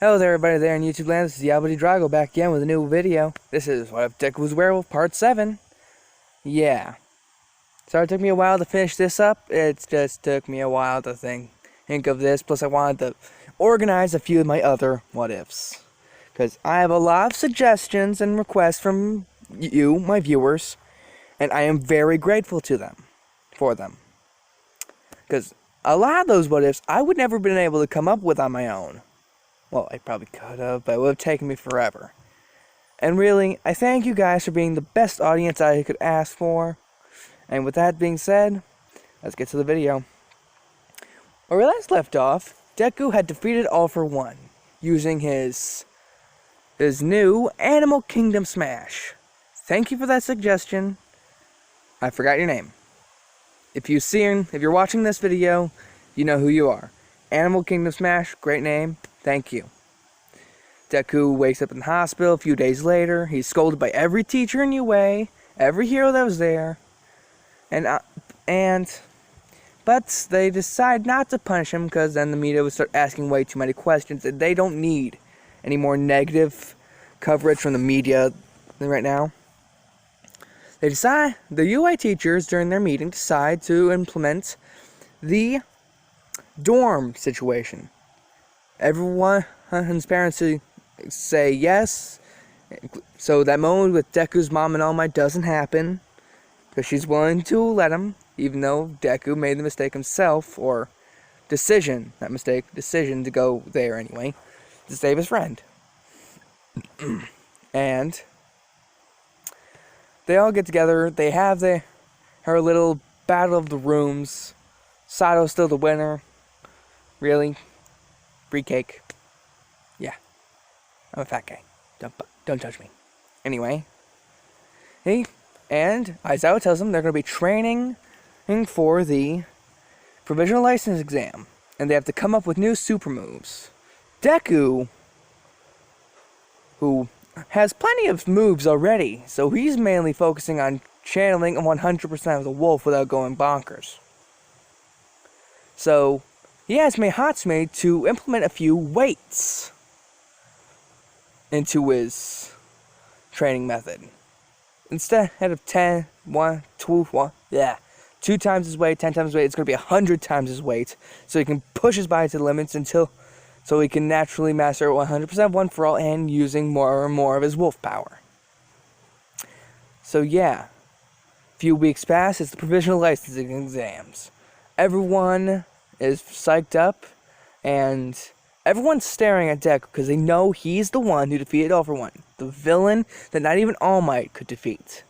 Hello there, everybody there in YouTube land. This is Diablo Drago back again with a new video. This is What If Deku Was Werewolf Part 7. Yeah. Sorry it took me a while to finish this up. It just took me a while to think of this. Plus I wanted to organize a few of my other what ifs. Because I have a lot of suggestions and requests from you, my viewers. And I am very grateful to them. For them. Because a lot of those what ifs I would never have been able to come up with on my own. Well, I probably could have, but it would have taken me forever. And really, I thank you guys for being the best audience I could ask for. And with that being said, let's get to the video. Where we last left off, Deku had defeated All for One, using his new Animal Kingdom Smash. Thank you for that suggestion. I forgot your name. If you're watching this video, you know who you are. Animal Kingdom Smash, great name. Thank you. Deku wakes up in the hospital a few days later. He's scolded by every teacher in UA, every hero that was there, but they decide not to punish him because then the media would start asking way too many questions, and they don't need any more negative coverage from the media right now. The UA teachers during their meeting decide to implement the dorm situation. Everyone's parents say yes, so that moment with Deku's mom and All Might doesn't happen, because she's willing to let him, even though Deku made the mistake himself, decision to go there anyway, to save his friend. And they all get together, they have her little battle of the rooms. Sato's still the winner. Really? Free cake. Yeah. I'm a fat guy. Don't touch me. Anyway. And Aizawa tells them they're going to be training for the provisional license exam. And they have to come up with new super moves. Deku, who has plenty of moves already, so he's mainly focusing on channeling 100% of the wolf without going bonkers. So he asked Hatsume to implement a few weights into his training method. Instead of 2 times his weight, 10 times his weight, it's going to be 100 times his weight, so he can push his body to the limits so he can naturally master 100% one for all and using more and more of his wolf power. So yeah, a few weeks pass, it's the provisional licensing exams. Everyone is psyched up, and everyone's staring at Deku because they know he's the one who defeated All for One, the villain that not even All Might could defeat.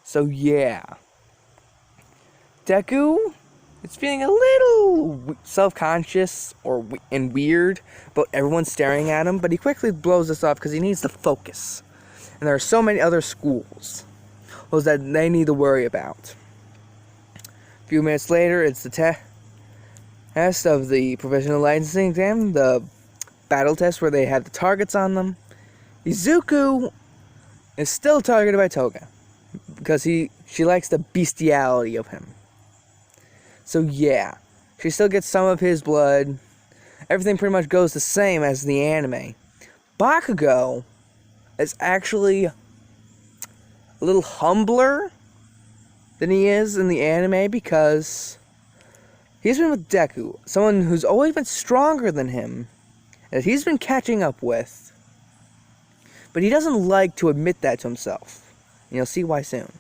So yeah, Deku is feeling a little self-conscious and weird about everyone staring at him, but he quickly blows this off because he needs to focus. And there are so many other schools that they need to worry about. A few minutes later, it's the test of the provisional licensing exam, the battle test where they had the targets on them. Izuku is still targeted by Toga because she likes the bestiality of him. So yeah, she still gets some of his blood. Everything pretty much goes the same as the anime. Bakugo is actually a little humbler than he is in the anime because he's been with Deku, someone who's always been stronger than him, that he's been catching up with. But he doesn't like to admit that to himself. And you'll see why soon.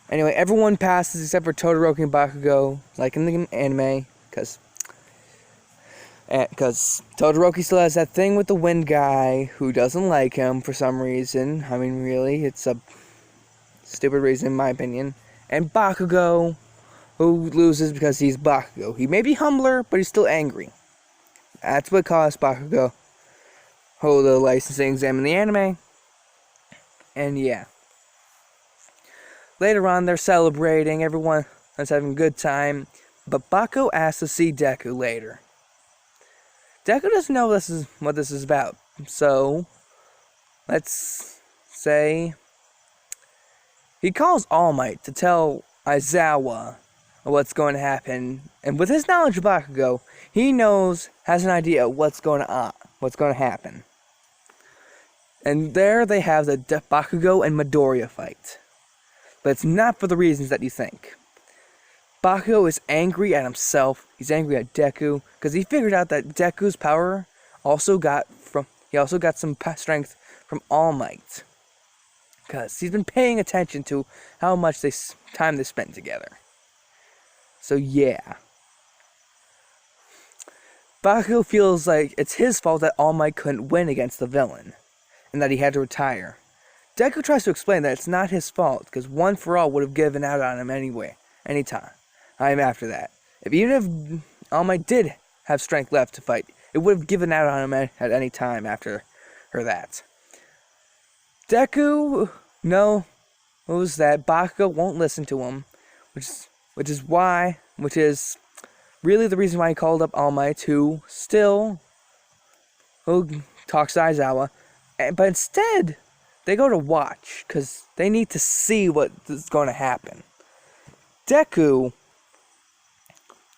Anyway, everyone passes except for Todoroki and Bakugo, like in the anime, because Todoroki still has that thing with the wind guy who doesn't like him for some reason. I mean, really, it's a stupid reason in my opinion. And Bakugo, who loses because he's Bakugo. He may be humbler, but he's still angry. That's what caused Bakugo to hold the licensing exam in the anime. And yeah. Later on, they're celebrating, everyone is having a good time, but Bakugo asks to see Deku later. Deku doesn't know what this is about, so let's say he calls All Might to tell Aizawa what's going to happen, and with his knowledge of Bakugo, he has an idea of what's going on. what's going to happen. And there they have the Bakugo and Midoriya fight. But it's not for the reasons that you think. Bakugo is angry at himself. He's angry at Deku because he figured out that Deku's power also got some strength from All Might. Because he's been paying attention to how much time they spent together. So yeah. Bakugo feels like it's his fault that All Might couldn't win against the villain, and that he had to retire. Deku tries to explain that it's not his fault, because One For All would have given out on him anyway, anytime after that. Even if All Might did have strength left to fight, it would have given out on him at any time after that. Deku knows that Bakugo won't listen to him, which is really the reason why he called up All Might, who talks to Aizawa, but instead they go to watch because they need to see what is going to happen. Deku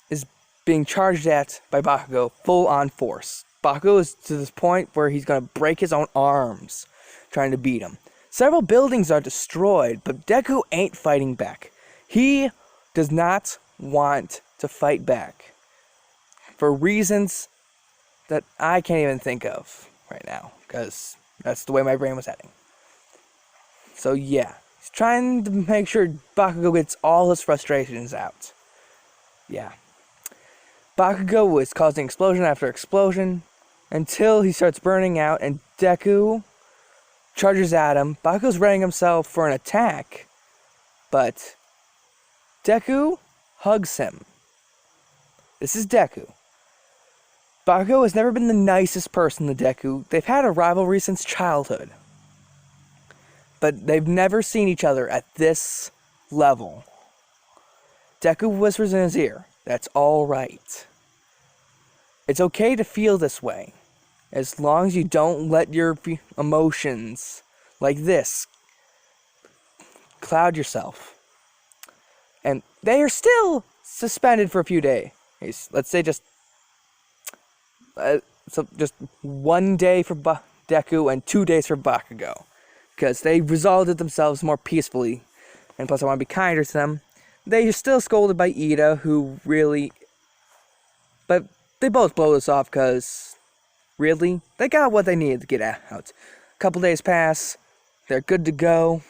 is being charged at by Bakugo full on force. Bakugo is to this point where he's going to break his own arms trying to beat him. Several buildings are destroyed, but Deku ain't fighting back. He does not want to fight back for reasons that I can't even think of right now, because that's the way my brain was heading. So yeah, he's trying to make sure Bakugo gets all his frustrations out. Yeah. Bakugo is causing explosion after explosion until he starts burning out and Deku charges at him. Bakugo's readying himself for an attack, but Deku hugs him. This is Deku. Bakugo has never been the nicest person to Deku. They've had a rivalry since childhood, but they've never seen each other at this level. Deku whispers in his ear, "That's all right. It's okay to feel this way, as long as you don't let your emotions like this cloud yourself." And they are still suspended for a few days. Let's say just 1 day for Deku and 2 days for Bakugo, because they resolved it themselves more peacefully, and plus I want to be kinder to them. They are still scolded by Ida, but they both blow this off because really they got what they needed to get out. A couple days pass, they're good to go,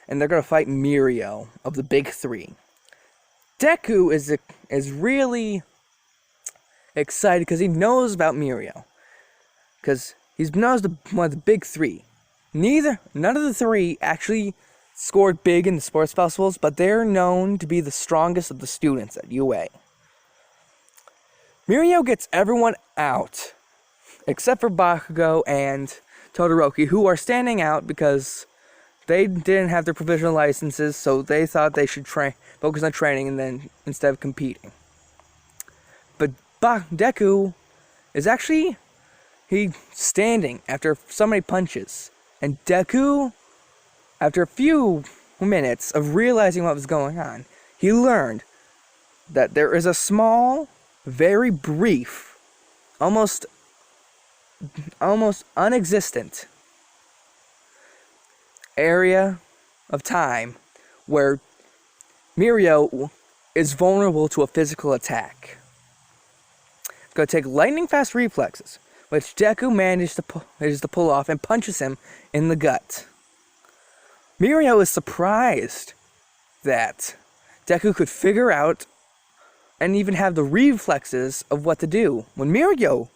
and they're gonna fight Mirio of the big three. Deku is really excited because he knows about Mirio, because he knows one of the big three. None of the three actually scored big in the sports festivals, but they're known to be the strongest of the students at UA. Mirio gets everyone out, except for Bakugo and Todoroki, who are standing out because they didn't have their provisional licenses, so they thought they should focus on training and then instead of competing. But Deku is actually standing after so many punches, and Deku, after a few minutes of realizing what was going on, he learned that there is a small, very brief, almost unexistent area of time where Mirio is vulnerable to a physical attack. It's going to take lightning fast reflexes, which Deku manages to pull off and punches him in the gut. Mirio is surprised that Deku could figure out and even have the reflexes of what to do. When Mirio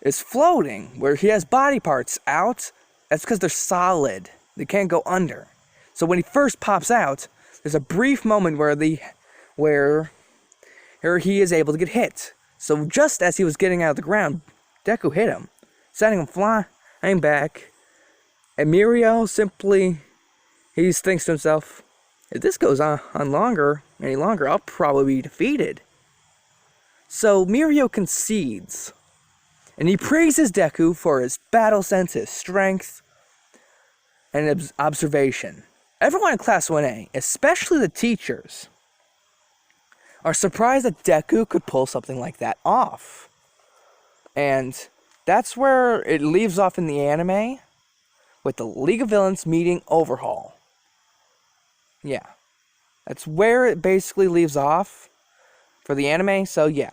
is floating, where he has body parts out, that's because they're solid. They can't go under. So when he first pops out, there's a brief moment where he is able to get hit. So just as he was getting out of the ground, Deku hit him, sending him flying back. And Mirio he thinks to himself, if this goes on any longer, I'll probably be defeated. So Mirio concedes, and he praises Deku for his battle sense, his strength, and observation. Everyone in Class 1A, especially the teachers, are surprised that Deku could pull something like that off. And That's where it leaves off in the anime with the League of Villains meeting Overhaul. Yeah. That's where it basically leaves off for the anime. So yeah.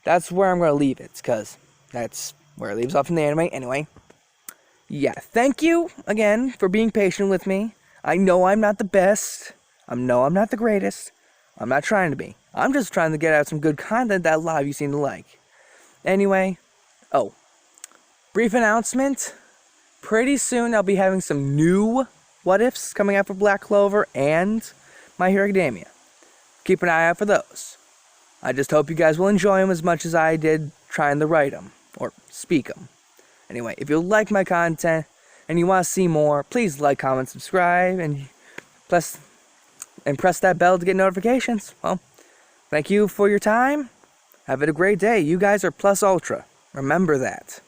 That's where I'm going to leave it, because that's where it leaves off in the anime. Anyway. Yeah, thank you again for being patient with me. I know I'm not the best. I know I'm not the greatest. I'm not trying to be. I'm just trying to get out some good content that a lot of you seem to like. Anyway, brief announcement. Pretty soon I'll be having some new what ifs coming out for Black Clover and My Hero Academia. Keep an eye out for those. I just hope you guys will enjoy them as much as I did trying to write them or speak them. Anyway, if you like my content and you want to see more, please like, comment, subscribe, and press that bell to get notifications. Well, thank you for your time. Have a great day. You guys are plus ultra. Remember that.